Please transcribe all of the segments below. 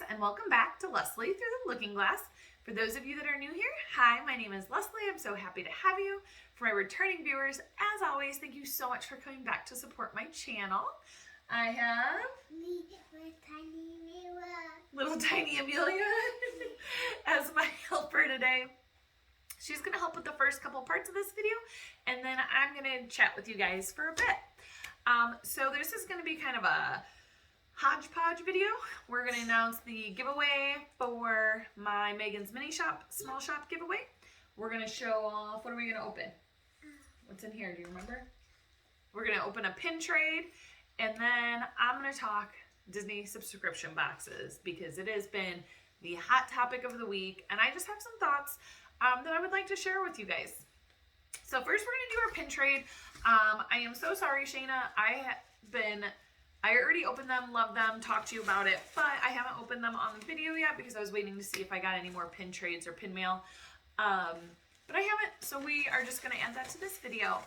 and welcome back to Leslie Through the Looking Glass. For those of you that are new here, hi, my name is Leslie. I'm so happy to have you. For my returning viewers, as always, thank you so much for coming back to support my channel. I have little tiny Amelia as my helper today. She's going to help with the first couple parts of this video, and then I'm going to chat with you guys for a bit. So this is going to be kind of a hodgepodge video. We're going to announce the giveaway for my Megan's Mini Shop Small Shop giveaway. We're going to show off, what are we going to open? What's in here? Do you remember? We're going to open a pin trade, and then I'm going to talk Disney subscription boxes because it has been the hot topic of the week, and I just have some thoughts that I would like to share with you guys. So first we're going to do our pin trade. I am so sorry, Shanna. I already opened them, love them, talked to you about it, but I haven't opened them on the video yet because I was waiting to see if I got any more pin trades or pin mail. But I haven't, so we are just going to add that to this video.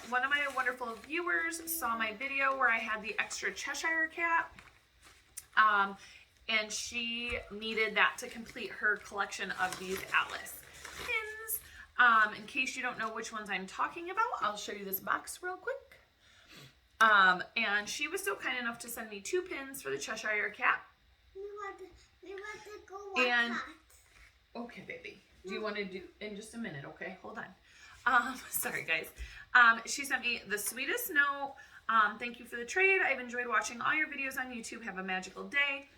One of my wonderful viewers saw my video where I had the extra Cheshire cat, and she needed that to complete her collection of these Atlas pins. In case you don't know which ones I'm talking about, I'll show you this box real quick. And she was so kind enough to send me 2 pins for the Cheshire cat. We want to go watch And that. okay, baby. Do you want to do in just a minute? Okay, hold on. Sorry, guys. She sent me the sweetest note. Thank you for the trade. I've enjoyed watching all your videos on YouTube. Have a magical day.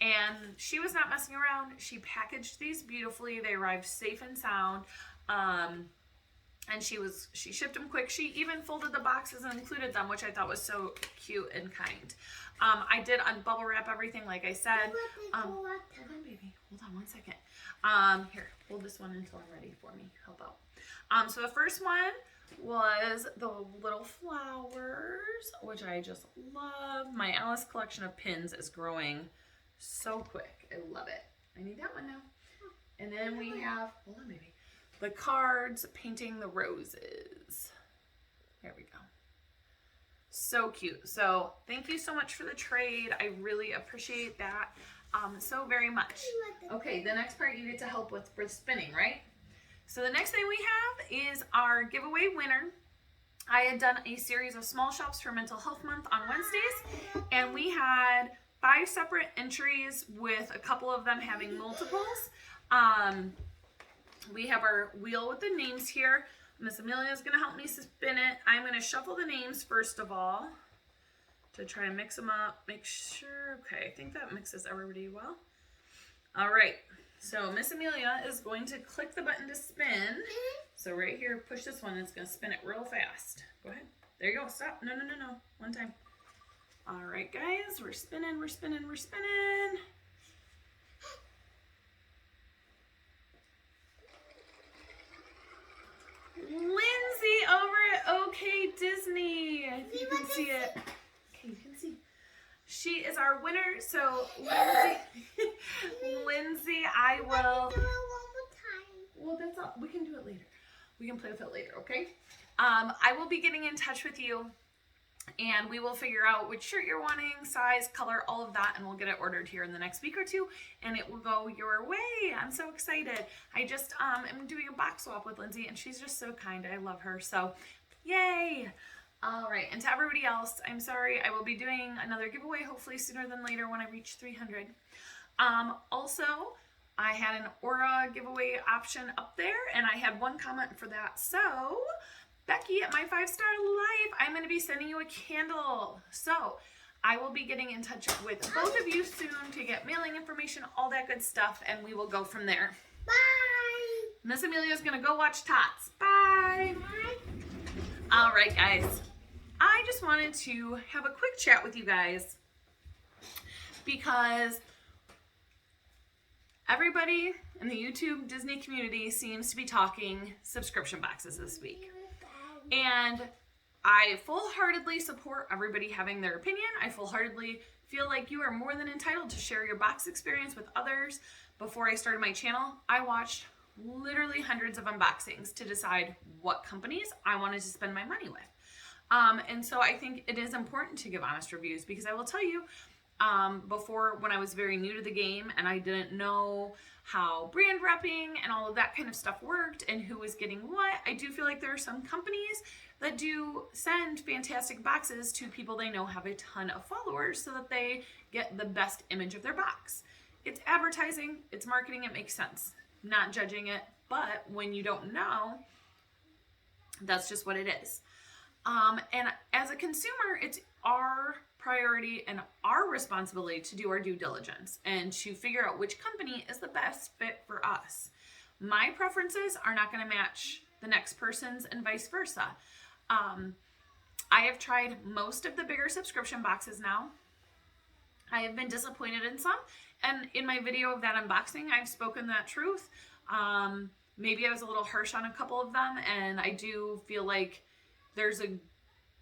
And she was not messing around. She packaged these beautifully. They arrived safe and sound. And she shipped them quick. She even folded the boxes and included them, which I thought was so cute and kind. I did unbubble wrap everything, like I said. Hold on, baby. Hold on 1 second. Here, hold this one until I'm ready for me. Help out. So the first one was the little flowers, which I just love. My Alice collection of pins is growing so quick. I love it. I need that one now. And then we have, hold on, baby. The cards painting the roses. There we go. So cute. So thank you so much for the trade. I really appreciate that so very much. Okay, the next part you get to help with for spinning, right? So the next thing we have is our giveaway winner. I had done a series of small shops for Mental Health Month on Wednesdays, and we had 5 separate entries with a couple of them having multiples. We have our wheel with the names here. Miss Amelia is going to help me spin it. I'm going to shuffle the names first of all to try and mix them up. Make sure, okay, I think that mixes everybody well. All right, so Miss Amelia is going to click the button to spin. So right here, push this one, and it's going to spin it real fast. Go ahead. There you go. Stop. No. One time. All right, guys, we're spinning, we're spinning, we're spinning. Lindsay over at OK Disney. If you can see it. Okay, you can see. She is our winner. So Lindsay, I will. Do it one more time. Well, that's all. We can do it later. We can play with it later, okay? I will be getting in touch with you, and we will figure out which shirt you're wanting, size, color, all of that, and we'll get it ordered here in the next week or two, and it will go your way. I'm so excited. I just am doing a box swap with Lindsay, and she's just so kind. I love her, so yay. All right, and to everybody else, I'm sorry. I will be doing another giveaway, hopefully sooner than later when I reach 300. Also, I had an Aura giveaway option up there, and I had one comment for that. So, Becky at My 5-Star Life, I'm going to be sending you a candle. So, I will be getting in touch with both of you soon to get mailing information, all that good stuff, and we will go from there. Bye. Miss Amelia's going to go watch Tots. Bye. Bye. All right, guys. I just wanted to have a quick chat with you guys because everybody in the YouTube Disney community seems to be talking subscription boxes this week. And I full-heartedly support everybody having their opinion. I full-heartedly feel like you are more than entitled to share your box experience with others. Before I started my channel, I watched literally hundreds of unboxings to decide what companies I wanted to spend my money with. And so I think it is important to give honest reviews because I will tell you, before when I was very new to the game and I didn't know how brand repping and all of that kind of stuff worked and who was getting what. I do feel like there are some companies that do send fantastic boxes to people they know have a ton of followers so that they get the best image of their box. It's advertising, it's marketing, it makes sense. Not judging it, but when you don't know, that's just what it is. And as a consumer, it's our priority and our responsibility to do our due diligence and to figure out which company is the best fit for us. My preferences are not going to match the next person's and vice versa. I have tried most of the bigger subscription boxes now. I have been disappointed in some, and in my video of that unboxing, I've spoken that truth. Maybe I was a little harsh on a couple of them, and I do feel like there's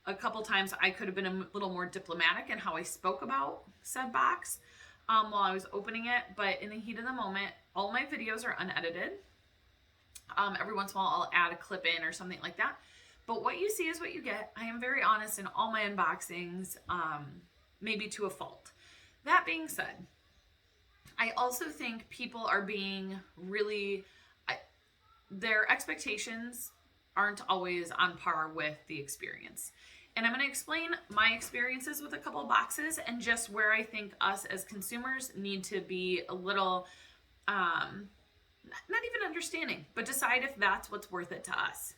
a couple times I could have been a little more diplomatic in how I spoke about said box while I was opening it, but in the heat of the moment, all my videos are unedited. Every once in a while I'll add a clip in or something like that. But what you see is what you get. I am very honest in all my unboxings, maybe to a fault. That being said, I also think people are being really, their expectations aren't always on par with the experience. And I'm going to explain my experiences with a couple of boxes and just where I think us as consumers need to be a little, not even understanding, but decide if that's what's worth it to us.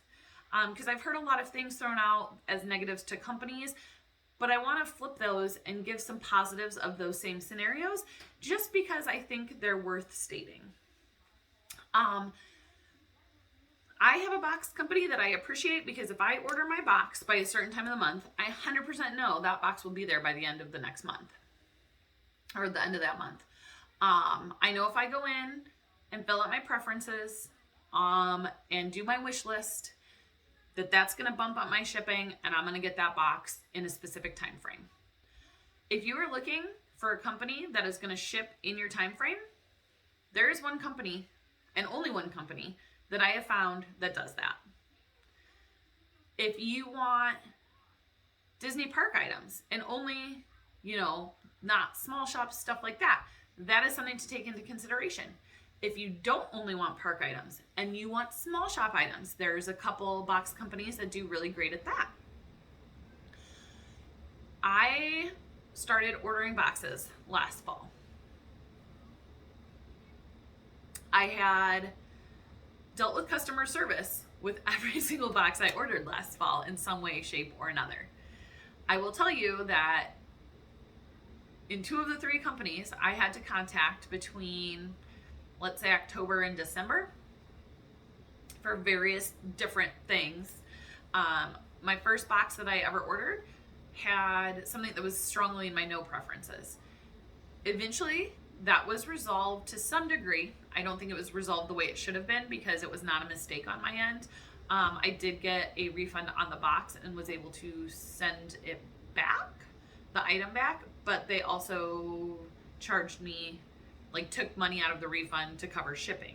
Because I've heard a lot of things thrown out as negatives to companies, but I want to flip those and give some positives of those same scenarios just because I think they're worth stating. I have a box company that I appreciate because if I order my box by a certain time of the month, I 100% know that box will be there by the end of the next month or the end of that month. I know if I go in and fill out my preferences and do my wish list, that's going to bump up my shipping and I'm going to get that box in a specific time frame. If you are looking for a company that is going to ship in your time frame, there is one company and only one company that I have found that does that. If you want Disney park items and only, not small shops, stuff like that, that is something to take into consideration. If you don't only want park items and you want small shop items, there's a couple box companies that do really great at that. I started ordering boxes last fall. I had dealt with customer service with every single box I ordered last fall in some way, shape, or another. I will tell you that in 2 of the 3 companies I had to contact between, let's say, October and December for various different things. My first box that I ever ordered had something that was strongly in my no preferences. Eventually, that was resolved to some degree. I don't think it was resolved the way it should have been because it was not a mistake on my end. I did get a refund on the box and was able to send it back, the item back, but they also charged me, took money out of the refund to cover shipping.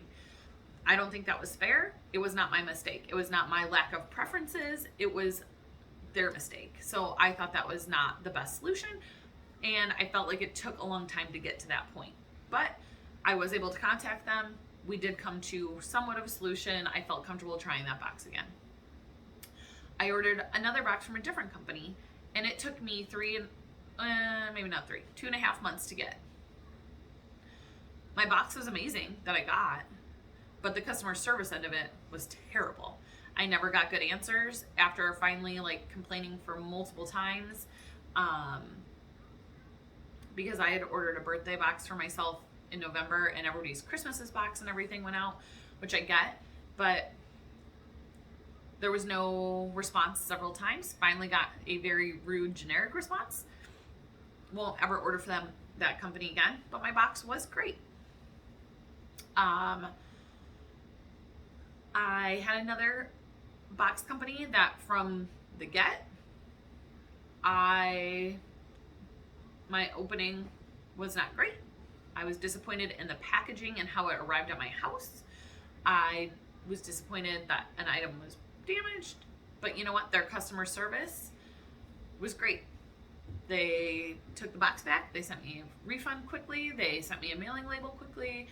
I don't think that was fair. It was not my mistake. It was not my lack of preferences. It was their mistake. So I thought that was not the best solution. And I felt like it took a long time to get to that point. But I was able to contact them. We did come to somewhat of a solution. I felt comfortable trying that box again. I ordered another box from a different company, and it took me 2.5 months to get. My box was amazing that I got, but the customer service end of it was terrible. I never got good answers after finally complaining for multiple times. Because I had ordered a birthday box for myself in November and everybody's Christmas's box and everything went out, which I get, but there was no response several times. Finally got a very rude generic response. Won't ever order for that company again, but my box was great. I had another box company that from the get, my opening was not great. I was disappointed in the packaging and how it arrived at my house. I was disappointed that an item was damaged, but you know what? Their customer service was great. They took the box back. They sent me a refund quickly. They sent me a mailing label quickly.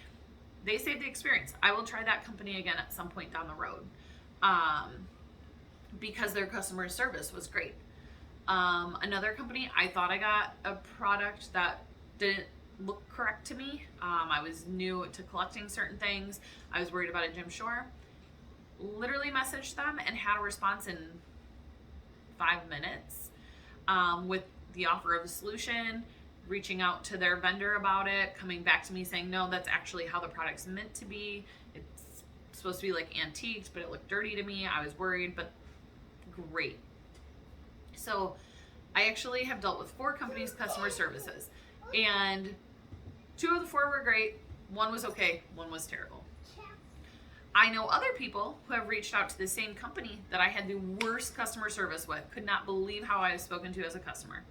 They saved the experience. I will try that company again at some point down the road, because their customer service was great. Another company, I thought I got a product that didn't look correct to me. I was new to collecting certain things. I was worried about a Jim Shore. Literally messaged them and had a response in 5 minutes, with the offer of a solution, reaching out to their vendor about it, coming back to me saying, no, that's actually how the product's meant to be. It's supposed to be like antiques, but it looked dirty to me. I was worried, but great. So I actually have dealt with 4 companies' customer services, and 2 of the 4 were great. 1 was okay. 1 was terrible. I know other people who have reached out to the same company that I had the worst customer service with, could not believe how I was spoken to as a customer.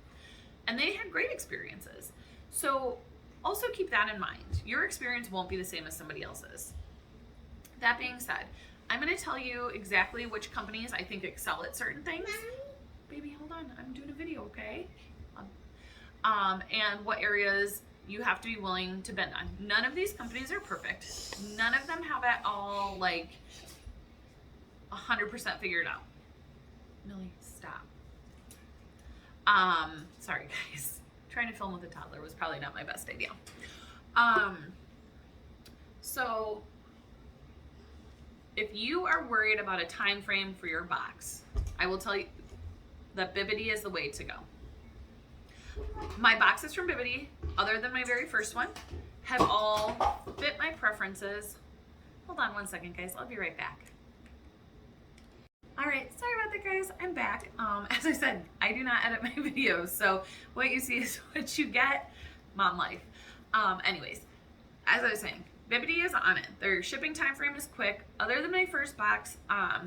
And they had great experiences. So also keep that in mind. Your experience won't be the same as somebody else's. That being said, I'm going to tell you exactly which companies I think excel at certain things. Baby, hold on. I'm doing a video, okay? And what areas you have to be willing to bend on. None of these companies are perfect. None of them have it all like 100% figured out. Millie, stop. Sorry guys. Trying to film with a toddler was probably not my best idea. So if you are worried about a time frame for your box, I will tell you that Bibbidi is the way to go. My boxes from Bibbidi, other than my very first one, have all fit my preferences. Hold on one second, guys. I'll be right back. All right, sorry about that, guys. I'm back. As I said, I do not edit my videos, so what you see is what you get. Mom life. Anyways, as I was saying, Bibbidi is on it. Their shipping time frame is quick. Other than my first box, I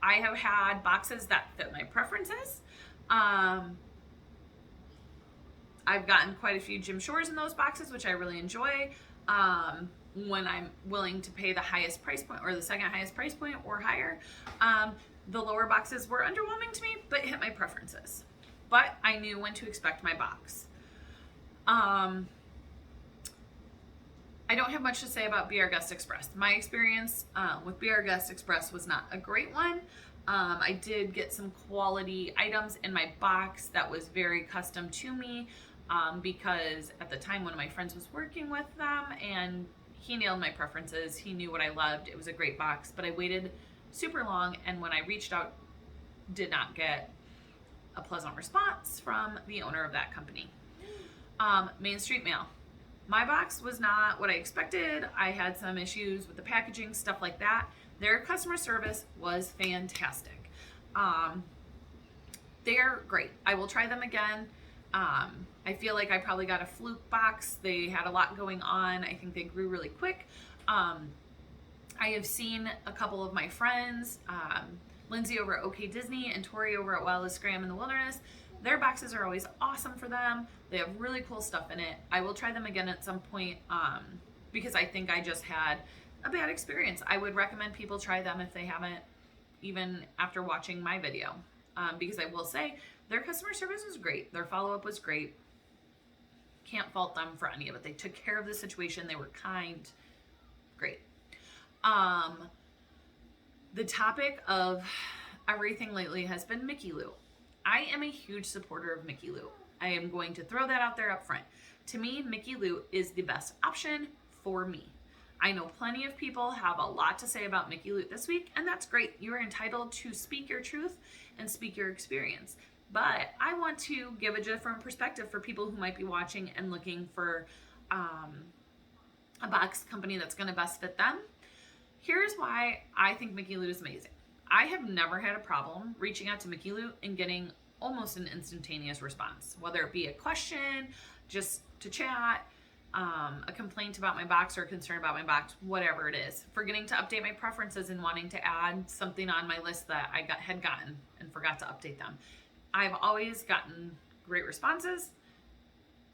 have had boxes that fit my preferences. I've gotten quite a few Jim Shores in those boxes, which I really enjoy. When I'm willing to pay the highest price point or the second highest price point or higher. The lower boxes were underwhelming to me, but hit my preferences. But I knew when to expect my box. I don't have much to say about Be Our Guest Express. My experience with Be Our Guest Express was not a great one. I did get some quality items in my box that was very custom to me, because at the time one of my friends was working with them and he nailed my preferences. He knew what I loved. It was a great box, but I waited super long, and when I reached out, did not get a pleasant response from the owner of that company. Main Street Mail. My box was not what I expected. I had some issues with the packaging, stuff like that. Their customer service was fantastic. They're great. I will try them again. I feel like I probably got a fluke box. They had a lot going on. I think they grew really quick. I have seen a couple of my friends, Lindsay over at OK Disney and Tori over at Wildest Graham in the Wilderness. Their boxes are always awesome for them. They have really cool stuff in it. I will try them again at some point, because I think I just had a bad experience. I would recommend people try them if they haven't, even after watching my video, because I will say their customer service was great. Their follow-up was great. Can't fault them for any of it. They took care of the situation. They were kind. Great. The topic of everything lately has been Mickey Lou. I am a huge supporter of Mickey Lou. I am going to throw that out there up front. To me, Mickey Lou is the best option for me. I know plenty of people have a lot to say about Mickey Lou this week, and that's great. You are entitled to speak your truth and speak your experience. But I want to give a different perspective for people who might be watching and looking for a box company that's going to best fit them. Here's why I think Mickey Lou is amazing. I have never had a problem reaching out to Mickey Lou and getting almost an instantaneous response, whether it be a question, just to chat, a complaint about my box or a concern about my box, whatever it is. Forgetting to update my preferences and wanting to add something on my list that I had gotten and forgot to update them. I've always gotten great responses,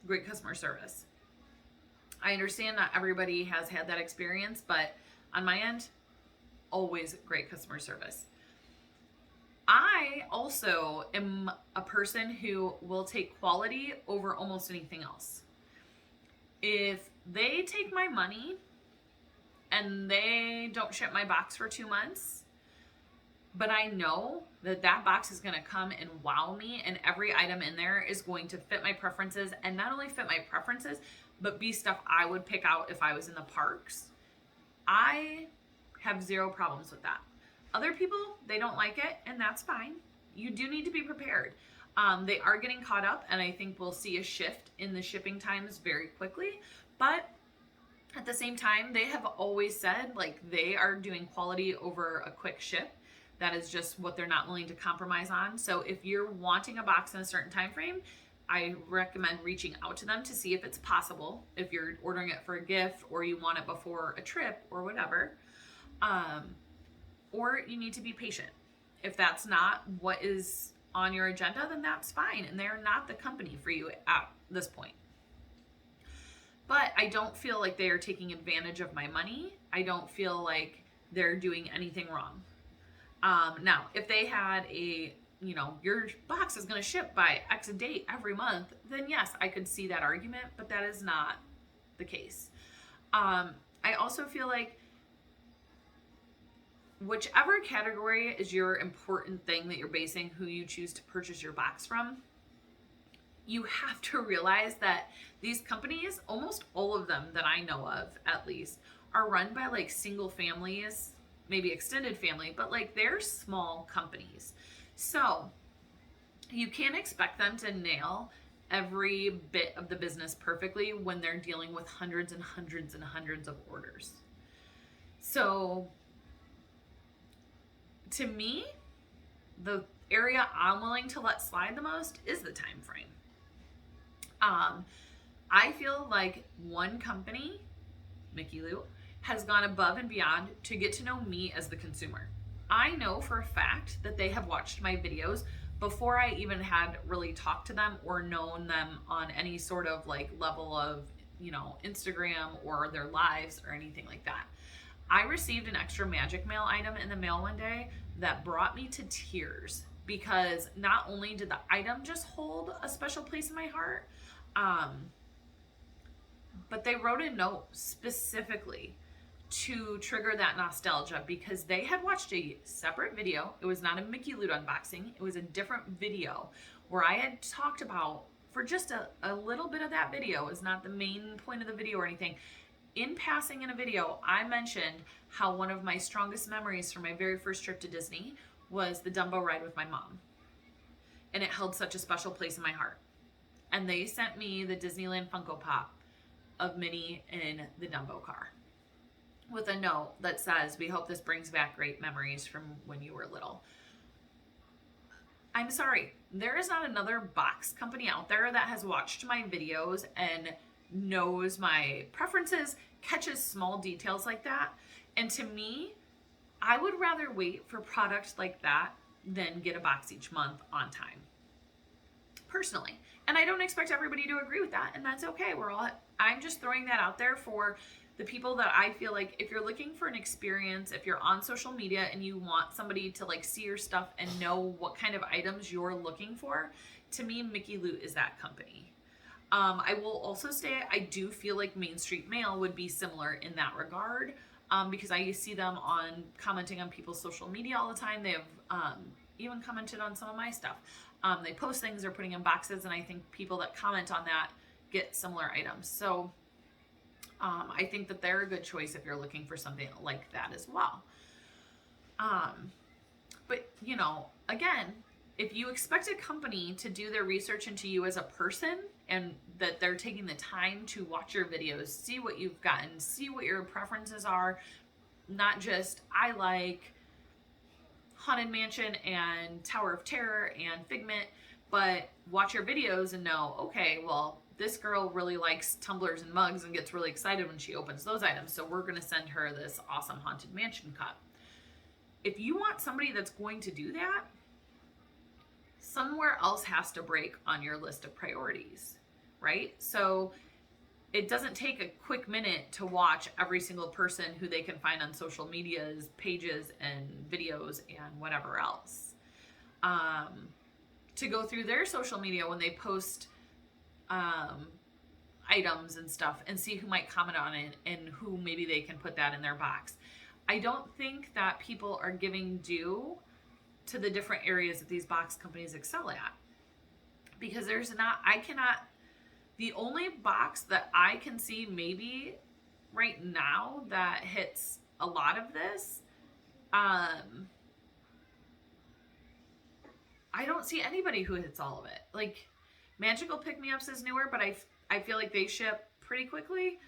great customer service. I understand not everybody has had that experience, but on my end, always great customer service. I also am a person who will take quality over almost anything else. If they take my money and they don't ship my box for 2 months, but I know that that box is going to come and wow me, and every item in there is going to fit my preferences, and not only fit my preferences, but be stuff I would pick out if I was in the parks, I have zero problems with that. Other people, they don't like it, and that's fine. You do need to be prepared. They are getting caught up, and I think we'll see a shift in the shipping times very quickly, but at the same time, they have always said like they are doing quality over a quick ship. That is just what they're not willing to compromise on. So if you're wanting a box in a certain time frame, I recommend reaching out to them to see if it's possible, if you're ordering it for a gift or you want it before a trip or whatever. Or you need to be patient. If that's not what is on your agenda, then that's fine, and they're not the company for you at this point. But I don't feel like they are taking advantage of my money. I don't feel like they're doing anything wrong. Now, if they had your box is going to ship by X date every month, then yes, I could see that argument, but that is not the case. I also feel like whichever category is your important thing that you're basing who you choose to purchase your box from, you have to realize that these companies, almost all of them that I know of at least, are run by like single families, maybe extended family, but like they're small companies. So you can't expect them to nail every bit of the business perfectly when they're dealing with hundreds and hundreds and hundreds of orders. So to me, the area I'm willing to let slide the most is the time frame. I feel like one company, Mickey Lou, has gone above and beyond to get to know me as the consumer. I know for a fact that they have watched my videos before I even had really talked to them or known them on any sort of like level of, Instagram or their lives or anything like that. I received an extra magic mail item in the mail one day that brought me to tears because not only did the item just hold a special place in my heart, but they wrote a note specifically to trigger that nostalgia because they had watched a separate video. It was not a Mickey Loot unboxing. It was a different video where I had talked about, for just a little bit of that video, is not the main point of the video or anything. In passing in a video, I mentioned how one of my strongest memories from my very first trip to Disney was the Dumbo ride with my mom. And it held such a special place in my heart. And they sent me the Disneyland Funko Pop of Minnie in the Dumbo car with a note that says, "We hope this brings back great memories from when you were little." I'm sorry, there is not another box company out there that has watched my videos and knows my preferences, catches small details like that. And to me, I would rather wait for products like that than get a box each month on time. Personally. And I don't expect everybody to agree with that, and that's okay. I'm just throwing that out there for the people that I feel like if you're looking for an experience, if you're on social media and you want somebody to like see your stuff and know what kind of items you're looking for, to me, Mickey Loot is that company. I will also say I do feel like Main Street Mail would be similar in that regard because I see them commenting on people's social media all the time. They have even commented on some of my stuff. They post things they're putting in boxes, and I think people that comment on that get similar items. So I think that they're a good choice if you're looking for something like that as well. But, again, if you expect a company to do their research into you as a person and that they're taking the time to watch your videos, see what you've gotten, see what your preferences are, not just I like Haunted Mansion and Tower of Terror and Figment, but watch your videos and know, okay, well, this girl really likes tumblers and mugs and gets really excited when she opens those items, so we're going to send her this awesome Haunted Mansion cup. If you want somebody that's going to do that, somewhere else has to break on your list of priorities, right? So it doesn't take a quick minute to watch every single person who they can find on social media's pages and videos and whatever else. to go through their social media when they post items and stuff and see who might comment on it and who maybe they can put that in their box. I don't think that people are giving due to the different areas that these box companies excel at, because the only box that I can see maybe right now that hits a lot of this, I don't see anybody who hits all of it. Like, Magical Pick-Me-Ups is newer, but I feel like they ship pretty quickly.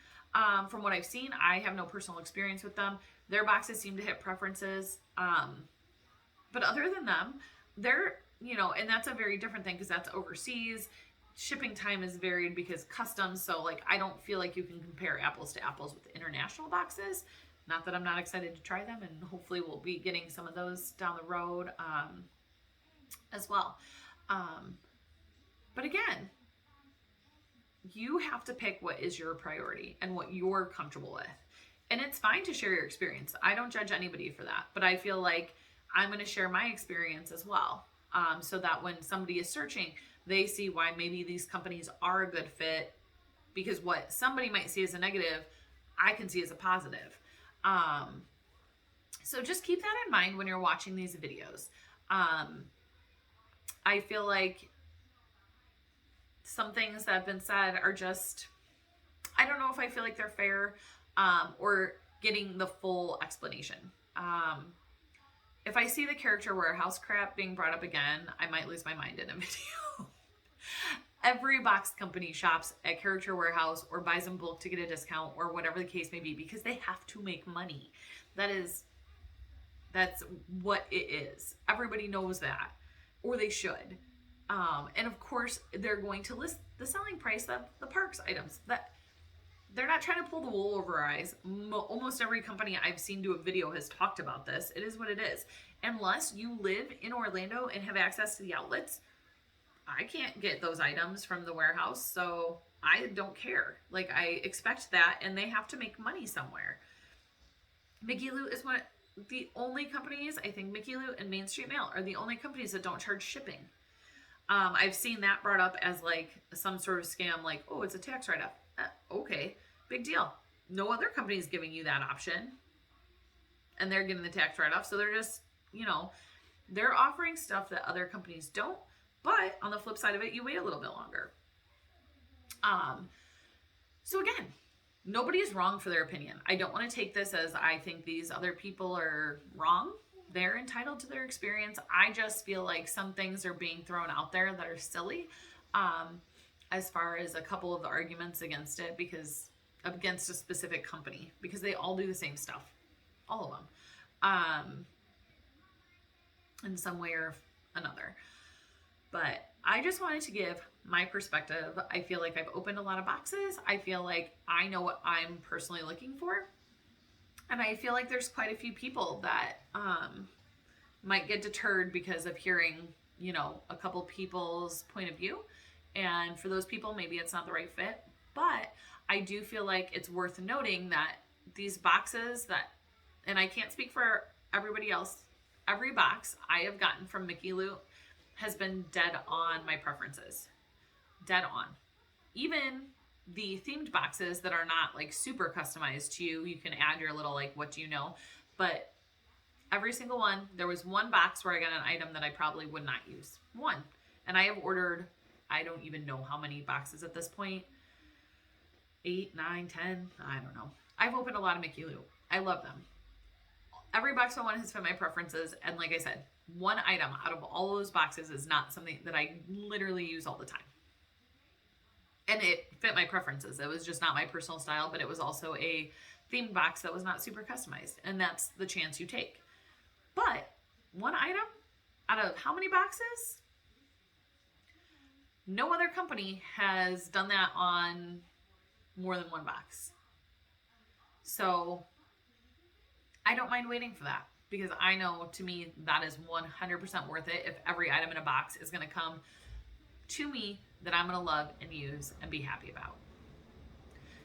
From what I've seen, I have no personal experience with them. Their boxes seem to hit preferences. But other than them, they're, and that's a very different thing because that's overseas. Shipping time is varied because customs. So, like, I don't feel like you can compare apples to apples with international boxes. Not that I'm not excited to try them, and hopefully we'll be getting some of those down the road as well. But again, you have to pick what is your priority and what you're comfortable with. And it's fine to share your experience. I don't judge anybody for that, but I feel like I'm going to share my experience as well. So that when somebody is searching, they see why maybe these companies are a good fit, because what somebody might see as a negative, I can see as a positive. So just keep that in mind when you're watching these videos. I feel like some things that have been said are just, I don't know if I feel like they're fair, or getting the full explanation. If I see the Character Warehouse crap being brought up again, I might lose my mind in a video. Every box company shops at Character Warehouse or buys in bulk to get a discount or whatever the case may be, because they have to make money. That's what it is. Everybody knows that, or they should. And of course, they're going to list the selling price of the parks items. That they're not trying to pull the wool over our eyes. Almost every company I've seen do a video has talked about this. It is what it is. Unless you live in Orlando and have access to the outlets, I can't get those items from the warehouse, so I don't care. Like, I expect that, and they have to make money somewhere. Mickey Loot is one of the only companies, I think Mickey Loot and Main Street Mail are the only companies that don't charge shipping. I've seen that brought up as like some sort of scam, like, oh, it's a tax write-off. Okay, big deal. No other company is giving you that option, and they're getting the tax write-off. So they're just, they're offering stuff that other companies don't. But on the flip side of it, you wait a little bit longer. So again, nobody is wrong for their opinion. I don't want to take this as I think these other people are wrong. They're entitled to their experience. I just feel like some things are being thrown out there that are silly, as far as a couple of the arguments against it, because against a specific company, because they all do the same stuff, all of them, in some way or another. But I just wanted to give my perspective. I feel like I've opened a lot of boxes. I feel like I know what I'm personally looking for. And I feel like there's quite a few people that might get deterred because of hearing, a couple people's point of view. And for those people, maybe it's not the right fit. But I do feel like it's worth noting that these boxes and I can't speak for everybody else, every box I have gotten from Mickey Loot has been dead on my preferences. Dead on. Even the themed boxes that are not like super customized to you, you can add your little like, what do you know? But every single one, there was one box where I got an item that I probably would not use. One. And I have ordered, I don't even know how many boxes at this point. 8, 9, 10, I don't know. I've opened a lot of Mickey Loot. I love them. Every box I want has fit my preferences. And like I said, one item out of all those boxes is not something that I literally use all the time. And it fit my preferences. It was just not my personal style, but it was also a themed box that was not super customized. And that's the chance you take. But one item out of how many boxes? No other company has done that on more than one box. So I don't mind waiting for that, because I know, to me, that is 100% worth it if every item in a box is going to come to me that I'm going to love and use and be happy about.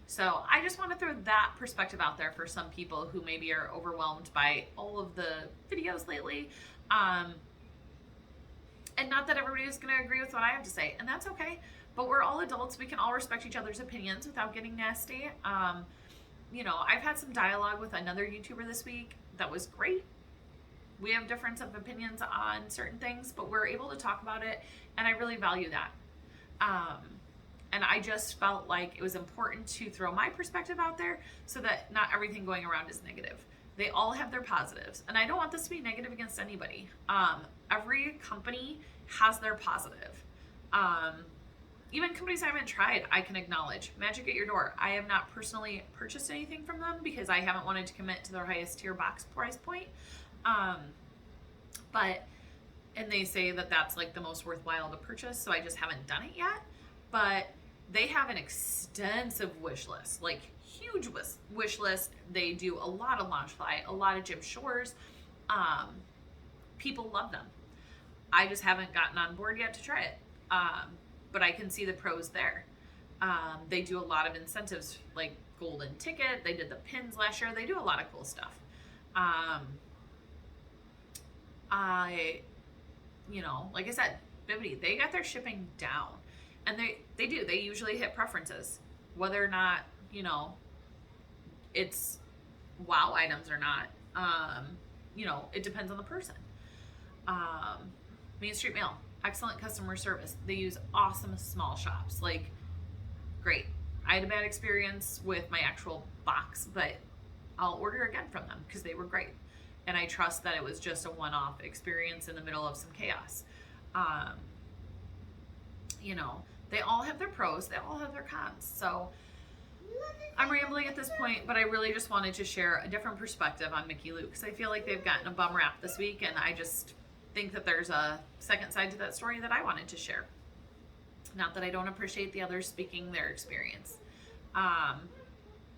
So I just want to throw that perspective out there for some people who maybe are overwhelmed by all of the videos lately. And not that everybody is going to agree with what I have to say, and that's okay. But we're all adults. We can all respect each other's opinions without getting nasty. You know, I've had some dialogue with another YouTuber this week that was great. We have difference of opinions on certain things, but we're able to talk about it, and I really value that. And I just felt like it was important to throw my perspective out there so that not everything going around is negative. They all have their positives, and I don't want this to be negative against anybody. Every company has their positive. Even companies I haven't tried, I can acknowledge. Magic at Your Door, I have not personally purchased anything from them because I haven't wanted to commit to their highest tier box price point. And they say that that's like the most worthwhile to purchase, so I just haven't done it yet. But they have an extensive wish list, like huge wish list. They do a lot of Loungefly, a lot of Gym Shores. People love them. I just haven't gotten on board yet to try it. But I can see the pros there. They do a lot of incentives like golden ticket. They did the pins last year. They do a lot of cool stuff. You know, like I said, nbody, they got their shipping down. And they do. They usually hit preferences. Whether or not, you know, it's wow items or not. You know, it depends on the person. Main Street Mail, excellent customer service. They use awesome small shops. Like, great. I had a bad experience with my actual box, but I'll order again from them because they were great. And I trust that it was just a one-off experience in the middle of some chaos. You know, they all have their pros, they all have their cons. So I'm rambling at this point, but I really just wanted to share a different perspective on Mickey Luke because I feel like they've gotten a bum rap this week, and I just think that there's a second side to that story that I wanted to share. Not that I don't appreciate the others speaking their experience.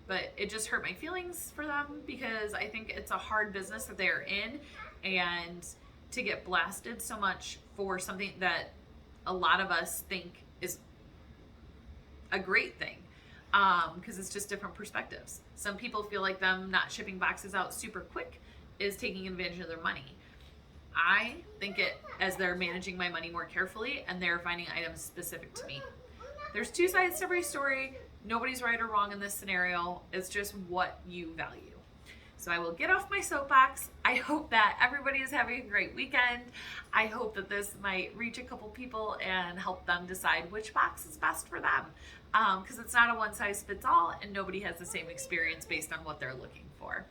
But it just hurt my feelings for them because I think it's a hard business that they're in, and to get blasted so much for something that a lot of us think is a great thing, because it's just different perspectives. Some people feel like them not shipping boxes out super quick is taking advantage of their money. I think it as they're managing my money more carefully and they're finding items specific to me. There's two sides to every story. Nobody's right or wrong in this scenario. It's just what you value. So I will get off my soapbox. I hope that everybody is having a great weekend. I hope that this might reach a couple people and help them decide which box is best for them. Because it's not a one size fits all and nobody has the same experience based on what they're looking for.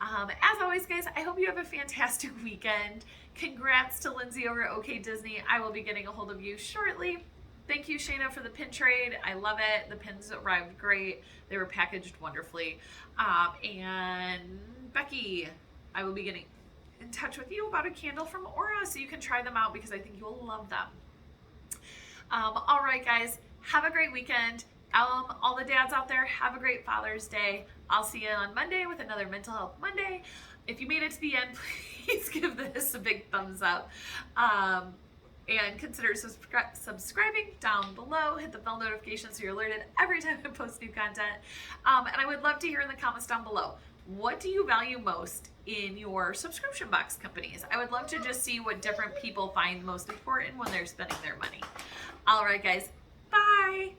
As always, guys, I hope you have a fantastic weekend. Congrats to Lindsay over at OK Disney. I will be getting a hold of you shortly. Thank you, Shanna, for the pin trade. I love it. The pins arrived great. They were packaged wonderfully. And Becky, I will be getting in touch with you about a candle from Aura so you can try them out because I think you'll love them. All right, guys, have a great weekend. All the dads out there, have a great Father's Day. I'll see you on Monday with another Mental Health Monday. If you made it to the end, please give this a big thumbs up. And consider subscribing down below. Hit the bell notification so you're alerted every time I post new content. And I would love to hear in the comments down below, what do you value most in your subscription box companies? I would love to just see what different people find most important when they're spending their money. All right, guys. Bye.